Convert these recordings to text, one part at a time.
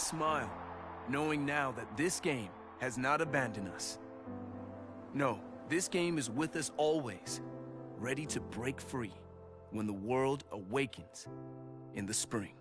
smile, knowing now that this game has not abandoned us. No, this game is with us always, ready to break free when the world awakens in the spring.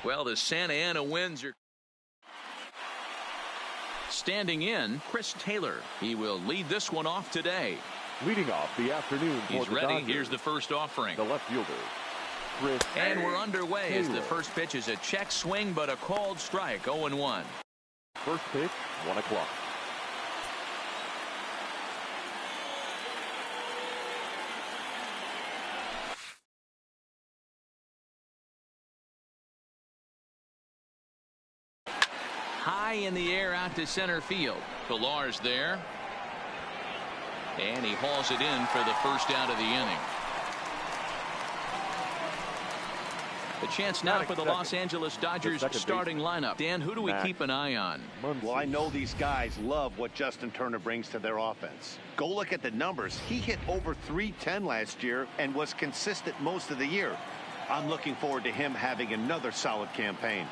Well, the Santa Ana Winds are standing in, Chris Taylor. He will lead this one off today. Leading off the afternoon for He's the ready. Dodgers, Here's the first offering. the left fielder, Chris And we're underway as the Taylor. first pitch is a check swing, but a called strike, 0-1. First pitch, 1 o'clock. High in the air out to center field. Pillar's there. And he hauls it in for the first out of the inning. The chance now for the Los Angeles Dodgers starting lineup. Dan, who do we keep an eye on? Well, I know these guys love what Justin Turner brings to their offense. Go look at the numbers. He hit over .310 last year and was consistent most of the year. I'm looking forward to him having another solid campaign.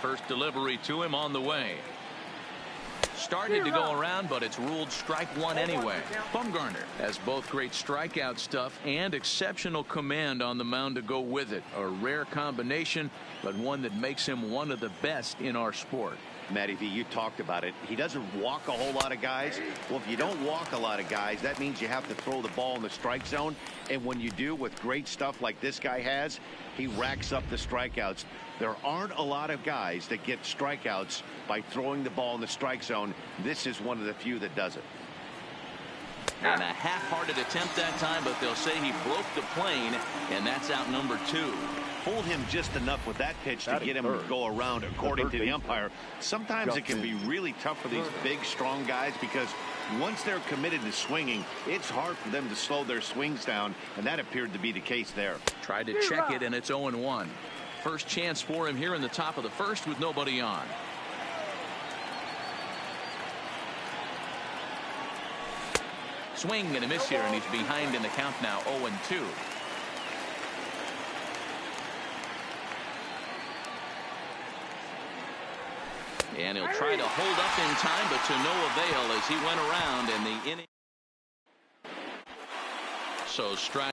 First delivery to him on the way. Started to go around, but it's ruled strike one anyway. Bumgarner has both great strikeout stuff and exceptional command on the mound to go with it. A rare combination, but one that makes him one of the best in our sport. Matty V, you talked about it. He doesn't walk a whole lot of guys. Well, if you don't walk a lot of guys, that means you have to throw the ball in the strike zone. And when you do, with great stuff like this guy has, he racks up the strikeouts. There aren't a lot of guys that get strikeouts by throwing the ball in the strike zone. This is one of the few that does it. And a half-hearted attempt that time, but they'll say he broke the plane, and that's out number 2. Hold him just enough with that pitch to get him to go around, according to the umpire. Sometimes it can be really tough for these big, strong guys because once they're committed to swinging, it's hard for them to slow their swings down, and that appeared to be the case there. Tried to check it, and it's 0-1. First chance for him here in the top of the first with nobody on. Swing and a miss here, and he's behind in the count now, 0-2. And he'll try to hold up in time, but to no avail as he went around in the inning. So strike.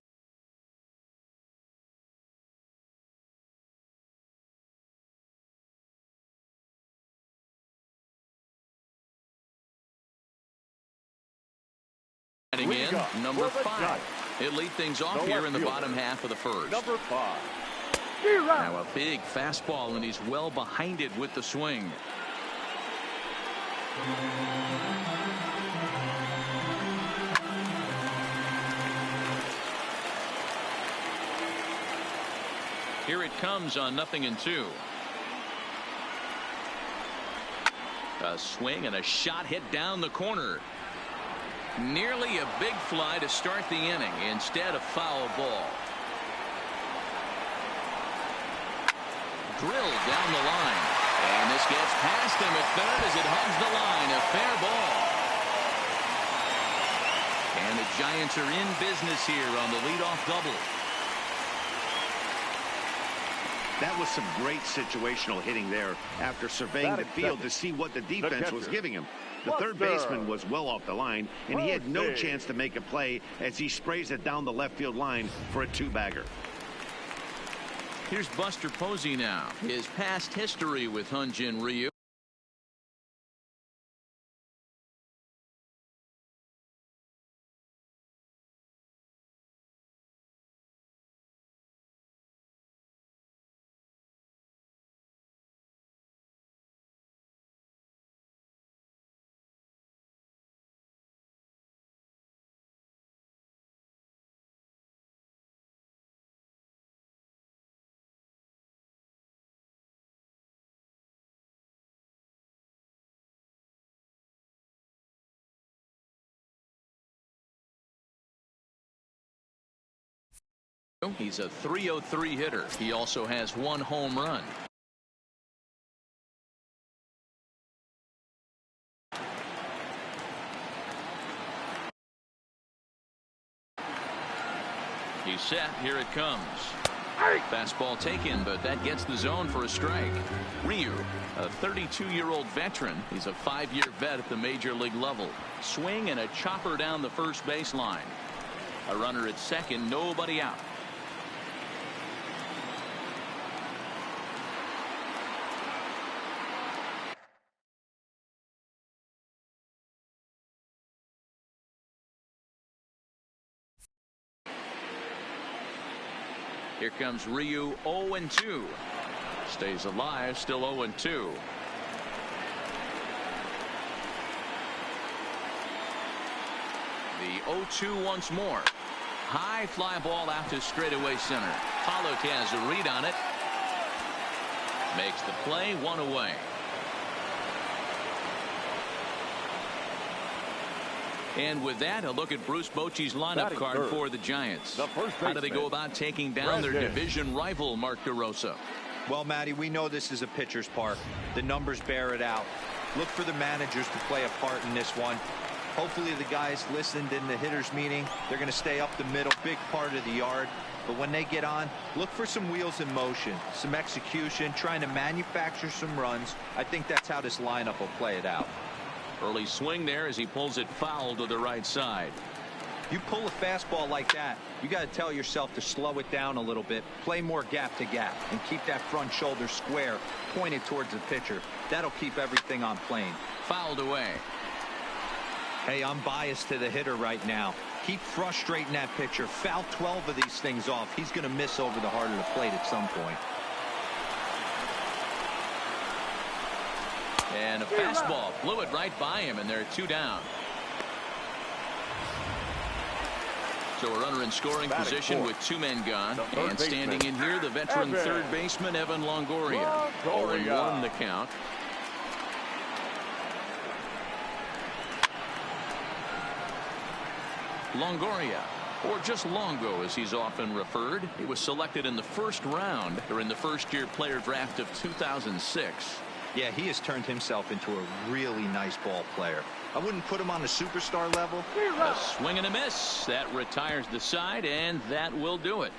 In number 5. He'll lead things off here in the bottom half of the first. Number 5. Now a big fastball, and he's well behind it with the swing. Here it comes on 0-2. A swing and a shot hit down the corner. Nearly a big fly to start the inning. Instead, a foul ball. Drilled down the line. And this gets past him at third as it hugs the line. A fair ball. And the Giants are in business here on the leadoff double. That was some great situational hitting there after surveying the field to see what the defense was giving him. The third baseman was well off the line, and he had no chance to make a play as he sprays it down the left field line for a 2-bagger. Here's Buster Posey now. His past history with Hyun-Jin Ryu. He's a .303 hitter. He also has 1 home run. He's set. Here it comes. Fastball taken, but that gets the zone for a strike. Ryu, a 32-year-old veteran. He's a 5-year vet at the major league level. Swing and a chopper down the first baseline. A runner at second, nobody out. Here comes Ryu, 0-2. Stays alive, still 0-2. The 0-2 once more. High fly ball out to straightaway center. Pollock has a read on it. Makes the play, 1 away. And with that, a look at Bruce Bochy's lineup Batting card third, for the Giants. the first How do they go baseman, about taking down their Brandon. division rival, Mark DeRosa? Well, Matty, we know this is a pitcher's park. The numbers bear it out. Look for the managers to play a part in this one. Hopefully the guys listened in the hitters meeting. They're going to stay up the middle, big part of the yard. But when they get on, look for some wheels in motion, some execution, trying to manufacture some runs. I think that's how this lineup will play it out. Early swing there as he pulls it foul to the right side. You pull a fastball like that, you got to tell yourself to slow it down a little bit, play more gap to gap, and keep that front shoulder square pointed towards the pitcher. That'll keep everything on plane. Fouled away. Hey, I'm biased to the hitter right now. Keep frustrating that pitcher. Foul 12 of these things off. He's going to miss over the heart of the plate at some point. And a fastball blew it right by him, and they're 2 down. So a runner in scoring Batting position fourth, with 2 men gone. the third And standing baseman, in here, the veteran Evan third baseman, Evan Longoria. Longoria. 0-1 the count. Longoria, or just Longo as he's often referred. He was selected in the first round during the first-year player draft of 2006. Yeah, he has turned himself into a really nice ball player. I wouldn't put him on a superstar level. A swing and a miss. That retires the side, and that will do it.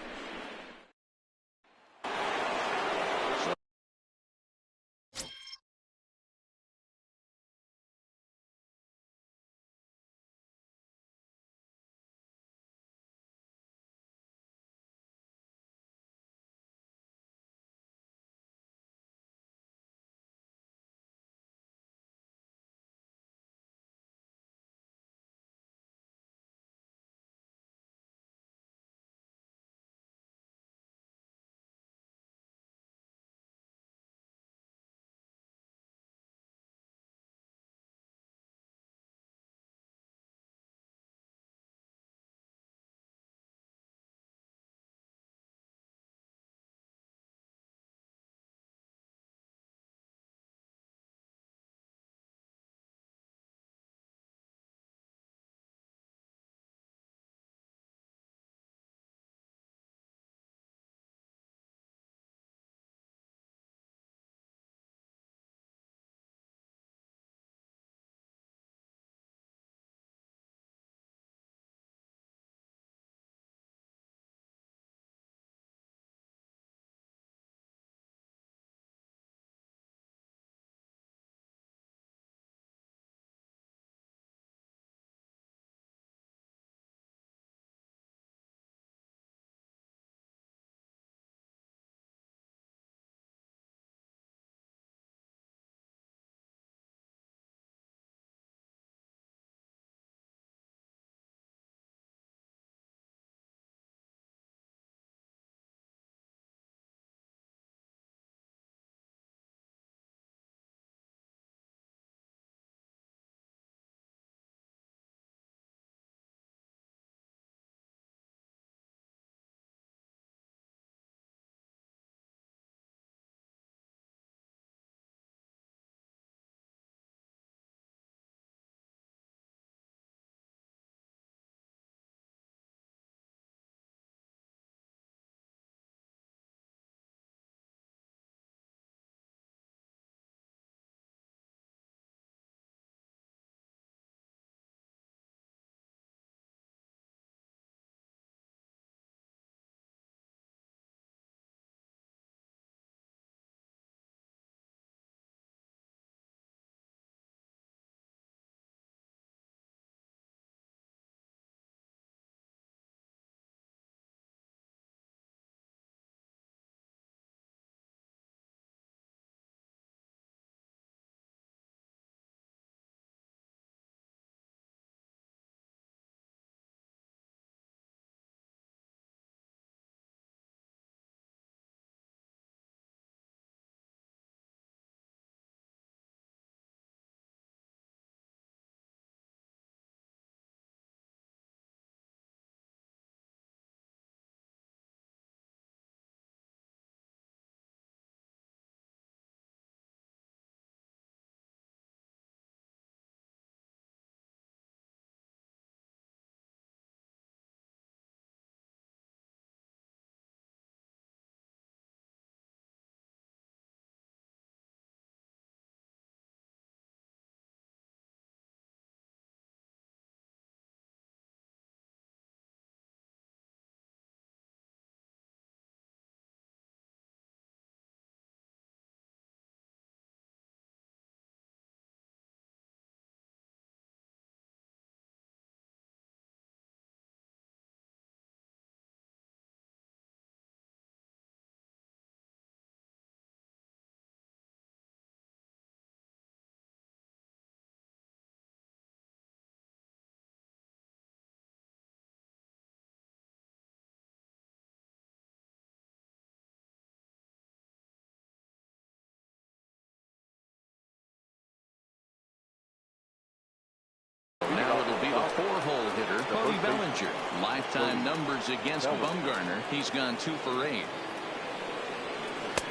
Now it'll be the 4-hole hitter, Cody Bellinger. Lifetime numbers against Bumgarner. He's gone 2 for 8.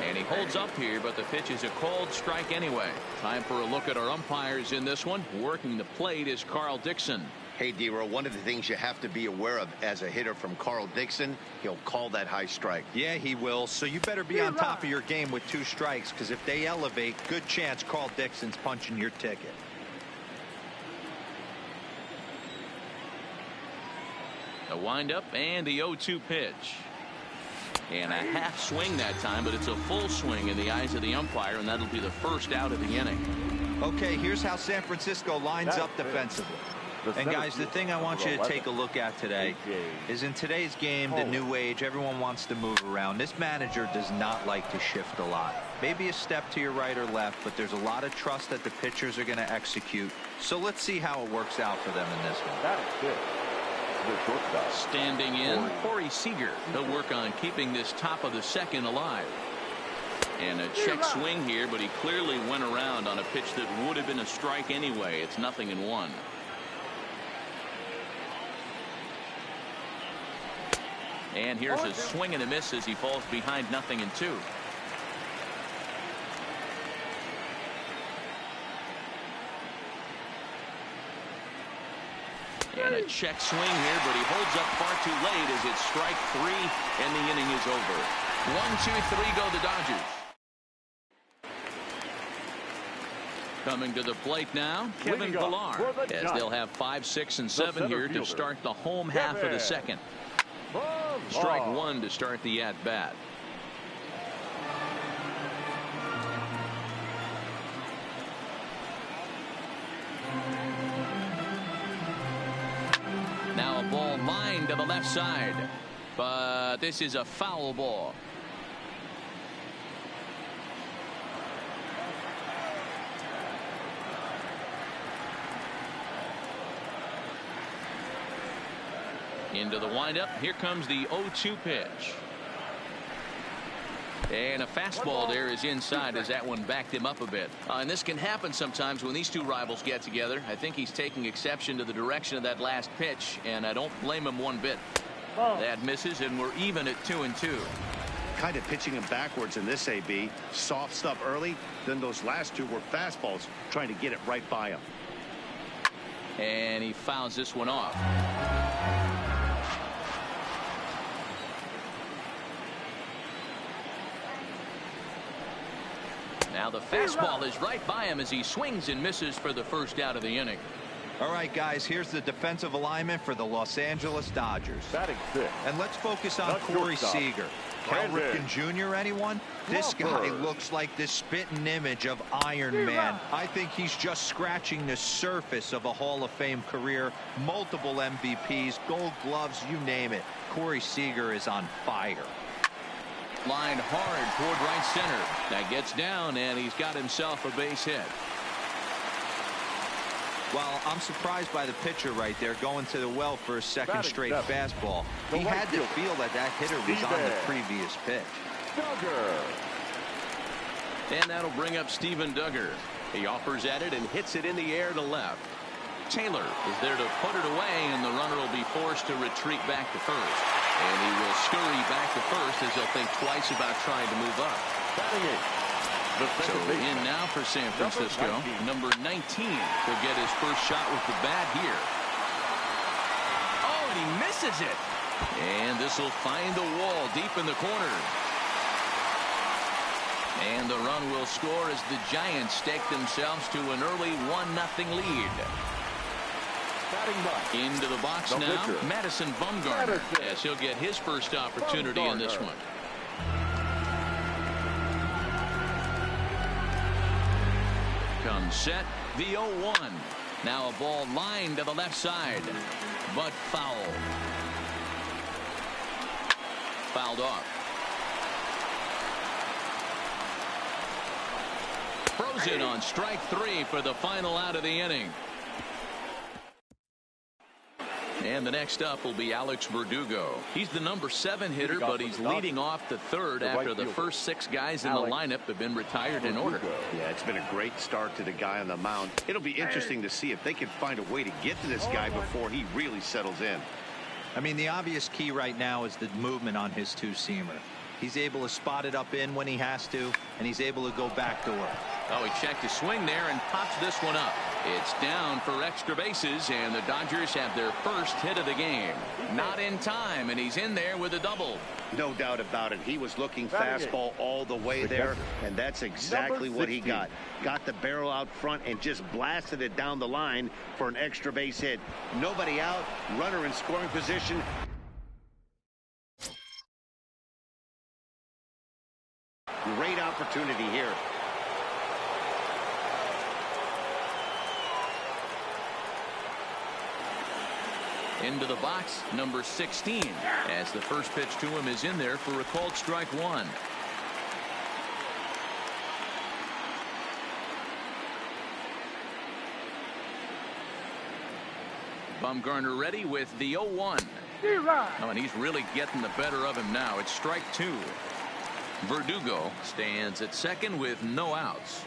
And he holds up here, but the pitch is a called strike anyway. Time for a look at our umpires in this one. Working the plate is Carl Dixon. Hey, D-Row, one of the things you have to be aware of as a hitter from Carl Dixon, he'll call that high strike. Yeah, he will. So you better be on top of your game with 2 strikes, because if they elevate, good chance Carl Dixon's punching your ticket. A windup and the 0-2 pitch. And a half swing that time, but it's a full swing in the eyes of the umpire, and that'll be the first out of the inning. Okay, here's how San Francisco lines up defensively. And guys, the thing I want you to take a look at today is in today's game, the new age, everyone wants to move around. This manager does not like to shift a lot. Maybe a step to your right or left, but there's a lot of trust that the pitchers are going to execute. So let's see how it works out for them in this one. Standing in, Corey Seager. He'll work on keeping this top of the second alive. And a check swing here, but he clearly went around on a pitch that would have been a strike anyway. It's 0-1. And here's a swing and a miss as he falls behind 0-2. And a check swing here, but he holds up far too late as it's strike 3 and the inning is over. 1-2-3 go the Dodgers. Coming to the plate now, Kevin Pillar, as they'll have 5, 6, and 7 here to start the home half of the second. Strike 1 to start the at-bat. Now a ball lined to the left side, but this is a foul ball. Into the windup. Here comes the 0-2 pitch. And a fastball there is inside as that one backed him up a bit. And this can happen sometimes when these two rivals get together. I think he's taking exception to the direction of that last pitch, and I don't blame him one bit. That misses, and we're even at 2-2. Kind of pitching him backwards in this AB. Soft stuff early, then those last 2 were fastballs, trying to get it right by him. And he fouls this one off. Now the fastball is right by him as he swings and misses for the first out of the inning. All right, guys, here's the defensive alignment for the Los Angeles Dodgers. And let's focus on Corey Seager. Cal Ripken Jr., anyone? This guy looks like the spitting image of Iron Man. I think he's just scratching the surface of a Hall of Fame career. Multiple MVPs, Gold Gloves, you name it. Corey Seager is on fire. Lined hard toward right center. That gets down, and he's got himself a base hit. Well, I'm surprised by the pitcher right there going to the well for a second straight fastball. He had to feel that that hitter was on the previous pitch. And that'll bring up Steven Duggar. He offers at it and hits it in the air to left. Taylor is there to put it away, and the runner will be forced to retreat back to first. And he will scurry back to first as he'll think twice about trying to move up. So in now for San Francisco, number 19 will get his first shot with the bat here. Oh, and he misses it. And this will find the wall deep in the corner. And the run will score as the Giants stake themselves to an early 1-0 lead. Into the box now, Madison Bumgarner, as he'll get his first opportunity in this one. Comes set, the 0-1. Now a ball lined to the left side, but foul. Fouled off. Frozen on strike 3 for the final out of the inning. And the next up will be Alex Verdugo. He's the number 7 hitter, but he's leading off the third after the first 6 guys in the lineup have been retired in order. Yeah, it's been a great start to the guy on the mound. It'll be interesting to see if they can find a way to get to this guy before he really settles in. I mean, the obvious key right now is the movement on his two-seamer. He's able to spot it up in when he has to, and he's able to go backdoor. Oh, he checked his swing there and pops this one up. It's down for extra bases, and the Dodgers have their first hit of the game. Not in time, and he's in there with a double. No doubt about it. He was looking fastball all the way there, and that's exactly what he got. Got the barrel out front and just blasted it down the line for an extra base hit. Nobody out, runner in scoring position. Great opportunity here. Into the box, number 16, as the first pitch to him is in there for a called strike 1. Bumgarner ready with the 0-1. Oh, and he's really getting the better of him now. It's strike 2. Verdugo stands at second with no outs.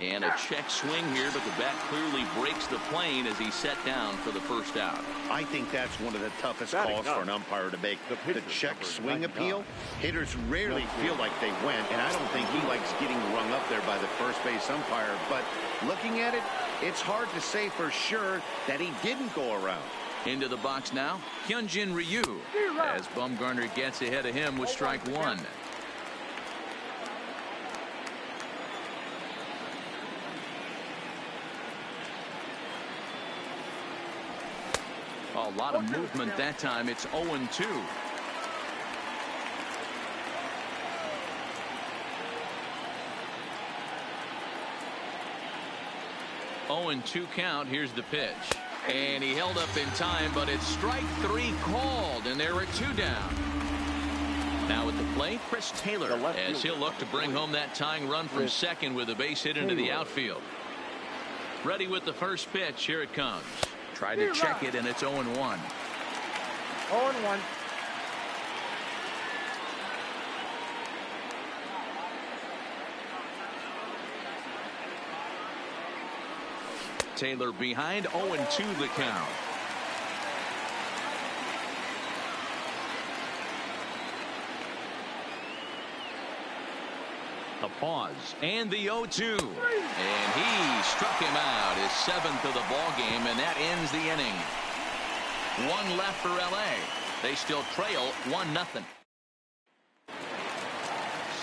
And a check swing here, but the bat clearly breaks the plane as he's set down for the first out. I think that's one of the toughest calls for an umpire to make. The check swing appeal. Hitters rarely feel like they went, and I don't think he likes getting rung up there by the first base umpire. But looking at it, it's hard to say for sure that he didn't go around. Into the box now, Hyunjin Ryu, as Bumgarner gets ahead of him with strike 1. A lot of movement that time. It's 0-2. And 2 count. Here's the pitch. And he held up in time, but it's strike 3 called, and there are 2 down. Now at the plate, Chris Taylor, as he'll look to bring home that tying run from second with a base hit into the outfield. Ready with the first pitch. Here it comes. Try to check it, and it's 0-1. 0-1. Taylor behind, 0-2 the count. A pause and the 0-2, and he struck him out, his 7th of the ball game, and that ends the inning. 1 left for LA. They still trail 1-0.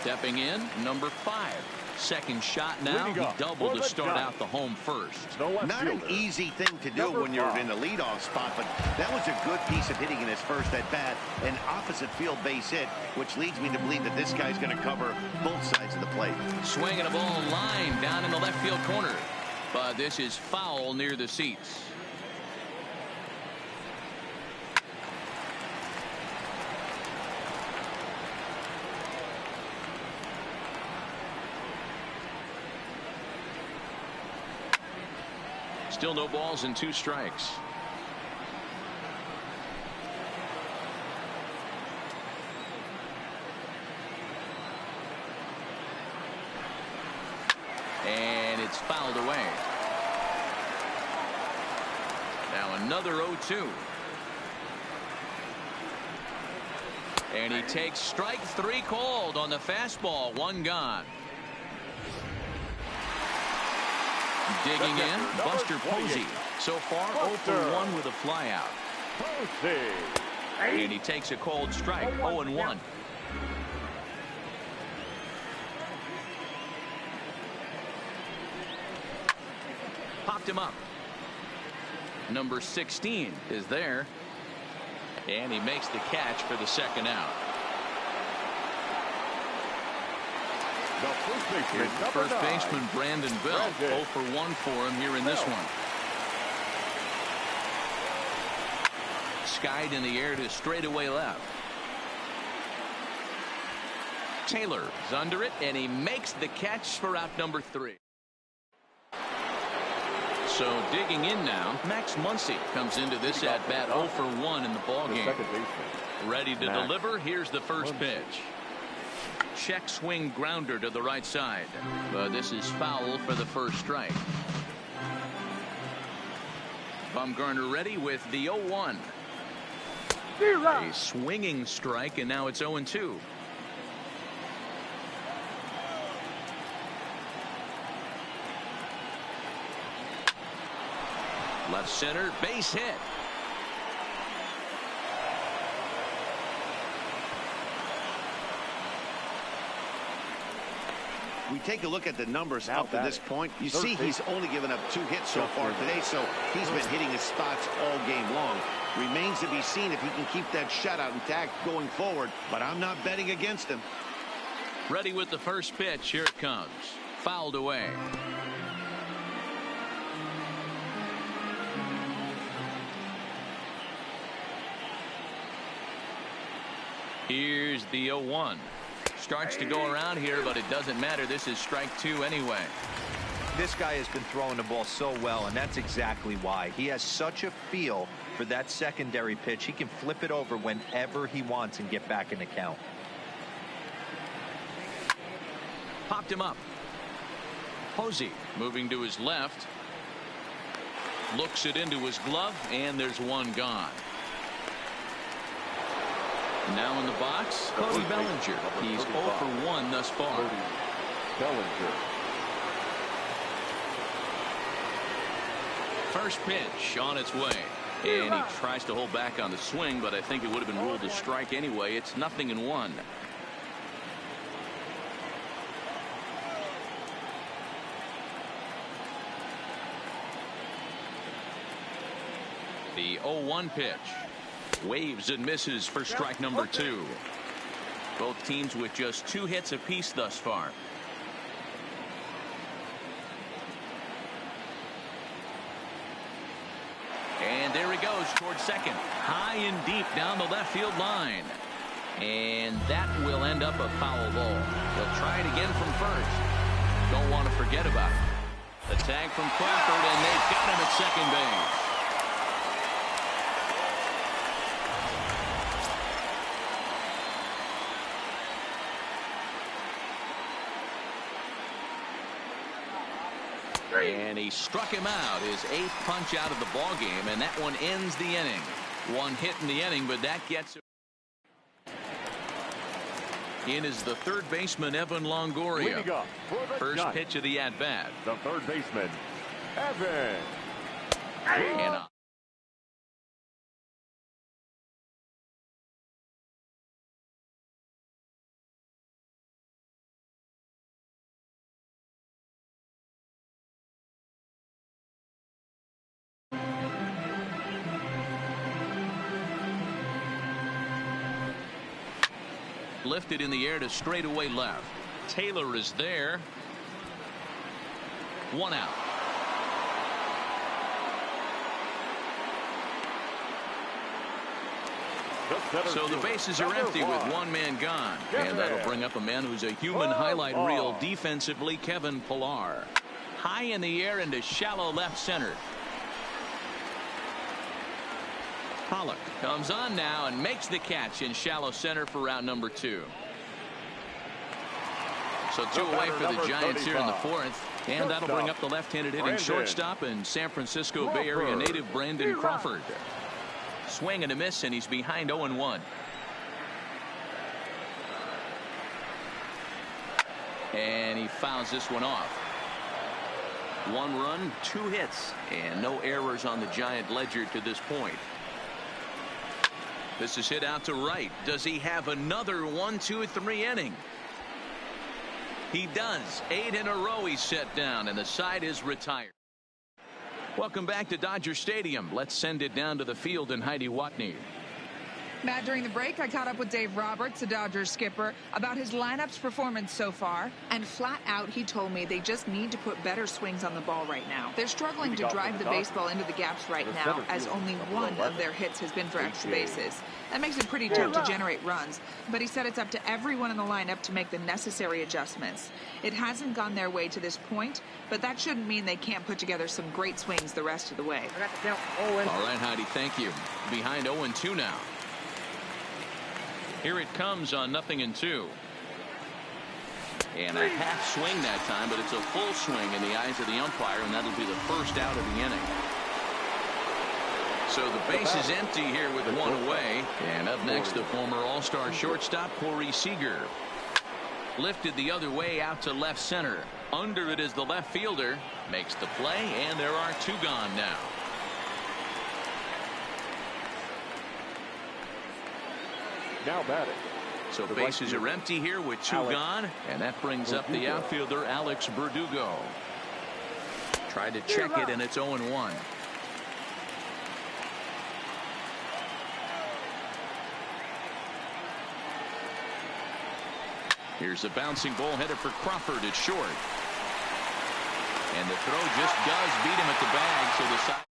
Stepping in, number 5. Second shot now. He doubled to start out the home first. Not an easy thing to do when you're in the leadoff spot, but that was a good piece of hitting in his first at bat. An opposite field base hit, which leads me to believe that this guy's going to cover both sides of the plate. Swinging a ball line down in the left field corner, but this is foul near the seats. Still no balls and 2 strikes. And it's fouled away. Now another 0-2. And he takes strike 3 called on the fastball. 1 gone. Digging in, Buster Posey. So far, 0-for-1 with a flyout. And he takes a cold strike, 0-1. Popped him up. Number 16 is there. And he makes the catch for the second out. First baseman Brandon Belt, 0-for-1 for him here in this one. Skied in the air to straightaway left. Taylor is under it, and he makes the catch for out number 3. So digging in now, Max Muncy comes into this at-bat 0 for 1 in the ballgame. Ready to deliver. Here's the first pitch. Check swing grounder to the right side. But this is foul for the first strike. Bumgarner ready with the 0-1. A swinging strike, and now it's 0-2. Left center, base hit. We take a look at the numbers up to this point. You see he's only given up 2 hits so far today, so he's been hitting his spots all game long. Remains to be seen if he can keep that shutout intact going forward, but I'm not betting against him. Ready with the first pitch. Here it comes. Fouled away. Here's the 0-1. Starts to go around here, but it doesn't matter. This is strike 2 anyway. This guy has been throwing the ball so well, and that's exactly why. He has such a feel for that secondary pitch. He can flip it over whenever he wants and get back in the count. Popped him up. Posey moving to his left. Looks it into his glove, and there's one gone. Now in the box, Cody Bellinger. He's 0 for 1 thus far. Bellinger. First pitch on its way. And he tries to hold back on the swing, but I think it would have been ruled a strike anyway. It's 0-1. The 0-1 pitch. Waves and misses for strike number 2. Both teams with just 2 hits apiece thus far. And there he goes towards second. High and deep down the left field line. And that will end up a foul ball. They'll try it again from first. Don't want to forget about it. The tag from Crawford, and they've got him at second base. And he struck him out, his 8th punch out of the ball game, and that one ends the inning. 1 hit in the inning, but that gets him. In is the third baseman, Evan Longoria. First pitch of the at-bat. The third baseman, Evan. And lifted in the air to straightaway left. Taylor is there. 1 out. So the bases are empty with 1 man gone. And that'll bring up a man who's a human highlight reel defensively, Kevin Pillar. High in the air into shallow left center. Pollock comes on now and makes the catch in shallow center for round number 2. So 2 away for the Giants here in the 4th. And that'll bring up the left-handed hitting shortstop and San Francisco Bay Area native Brandon Crawford. Swing and a miss, and he's behind 0-1. And he fouls this one off. 1 run, 2 hits, and no errors on the Giant ledger to this point. This is hit out to right. Does he have another 1, 2, 3 inning? He does. 8 in a row he's set down, and the side is retired. Welcome back to Dodger Stadium. Let's send it down to the field in Heidi Watney. Matt, during the break, I caught up with Dave Roberts, the Dodgers skipper, about his lineup's performance so far. And flat out, he told me they just need to put better swings on the ball right now. They're struggling to drive the baseball into the gaps right now, as only one of their hits has been for extra bases. That makes it pretty tough to generate runs, but he said it's up to everyone in the lineup to make the necessary adjustments. It hasn't gone their way to this point, but that shouldn't mean they can't put together some great swings the rest of the way. All right, Heidi, thank you. Behind 0-2 now. Here it comes on 0-2. And a half swing that time, but it's a full swing in the eyes of the umpire, and that'll be the first out of the inning. So the base is empty here with one away. And up next, the former All-Star shortstop, Corey Seager. Lifted the other way out to left center. Under it is the left fielder. Makes the play, and there are two gone now. Now batting. So bases are empty here with two gone, and that brings up the outfielder Alex Verdugo. Tried to check it, and it's 0-1. Here's a bouncing ball headed for Crawford at short. And the throw just does beat him at the bag, so the side